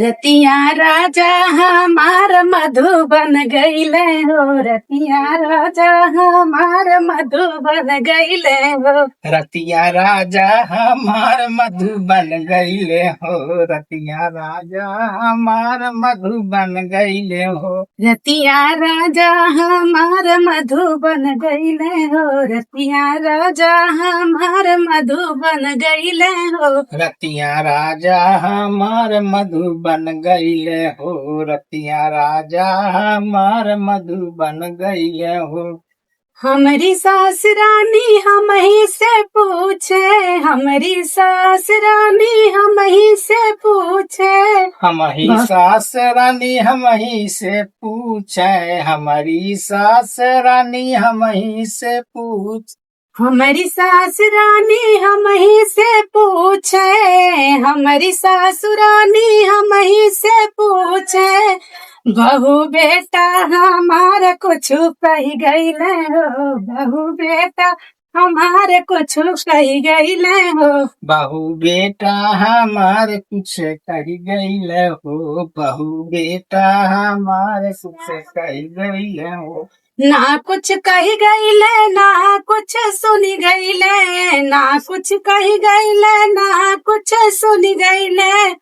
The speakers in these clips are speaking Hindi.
रतिया राजा हमार मधुबन गईले हो। रतिया राजा हमार मधुबन गईले हो। रतिया राजा हमार मधुबन गईले हो। रतिया राजा हमार मधुबन गईले हो। रतिया राजा हमार मधुबन गईले हो। रतिया राजा हमार मधुबन गईले हो। रतिया राजा हमार मधुबन गईले हो। रतिया राजा हमार मधुबन गईले हो। हमारी सास रानी हम ही से पूछे। हमारी सास रानी हम ही से पूछे। हमारी सास रानी हम ही से पूछे। हमारी सास रानी हम ही से पूछ। हमारी सास रानी हम ही से पूछे। हमारी सासुरानी हम ही से पूछे। बहू बेटा हमारे कुछ कही गईले हो। बहू बेटा हमारे कुछ कही गईले हो। बहू बेटा हमारे कुछ कही गईले हो। बहू बेटा हमारे कुछ कही गईले हो। ना कुछ कही गईले ना कुछ सुनी गईले। ना कुछ कही गईले ना कुछ सुनी गईले।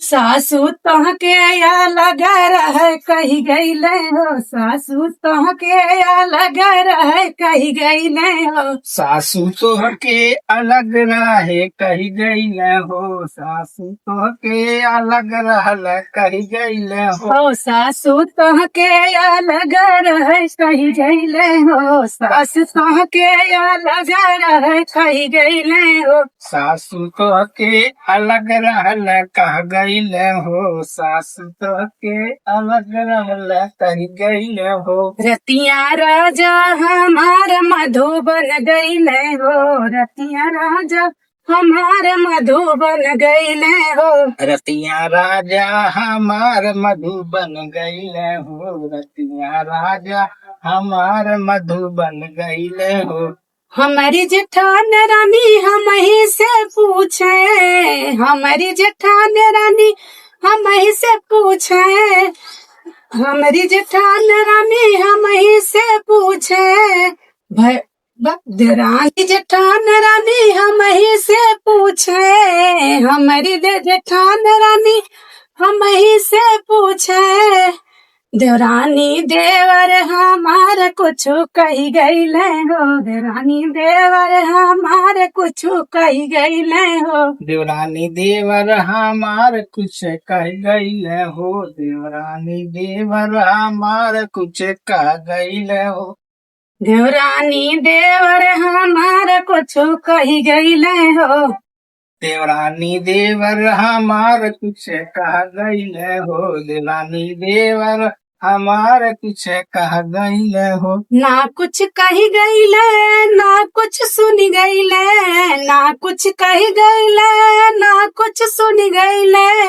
सासू तोह के या लगा रहे कही गईले हो। सासू तोह के या लगा रहे कही गईले हो। सासू तोह के अलग रहे कही गईले हो। सासू तोह के अलग रहल कही गईले हो। सासू तोह के अलग रहे कही गईले हो। सासू तोह के अलग रहे कही गईले हो। सासू तोह के अलग रहल कह गईले हो। सासू तोह के अलग रहल कही गईले हो। रतिया राजा हमार मधुबन गईले हो। रतिया राजा हमार मधुबन गईले हो। रतिया राजा हमार मधुबन गईले हो। रतिया राजा हमार मधुबन गईले हो। हमारी जेठान रानी हम ही से पूछे। हमारी जेठान रानी हम ही से पूछे। हमारी जेठान रानी हम ही से पूछे। रानी जेठान रानी हम ही से पूछे। हमारी जेठान रानी हम ही से पूछे। देवरानी देवर हमारे कुछ कही गईले हो। देवरानी देवर हमारे कुछ कही गईले हो। देवरानी देवर हमार कुछ कह गईले हो। देवरानी देवर हमार कुछ कह गईले हो। देवरानी देवर हमारे कुछ कही गईले हो। देवरानी देवर हमार कुछ कह गईले हो। देवरानी देवर हमार कुछ कह गईले हो। ना कुछ कही गईले ना कुछ सुनी गईले। ना कुछ कही गईले ना कुछ सुनी गईले।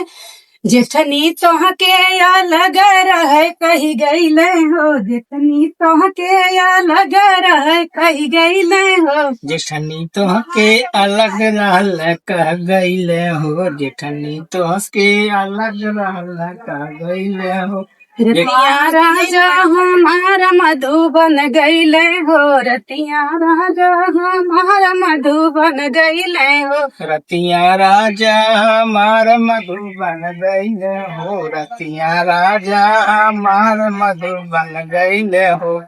जेठनी तोह के अलग रहे कही गईले हो। जेठनी तोह के अलग रहे कही गईले हो। जेठनी तोह के अलग रहल कह गईले हो। जेठनी तोह के अलग रहल कह गईले हो। रतिया राजा हमारा मधुबन गईले हो। रतिया राजा हमारा मधुबन गईले हो। रतिया राजा हमार मधुबन गईले हो। रतिया राजा हमार मधुबन गईले हो।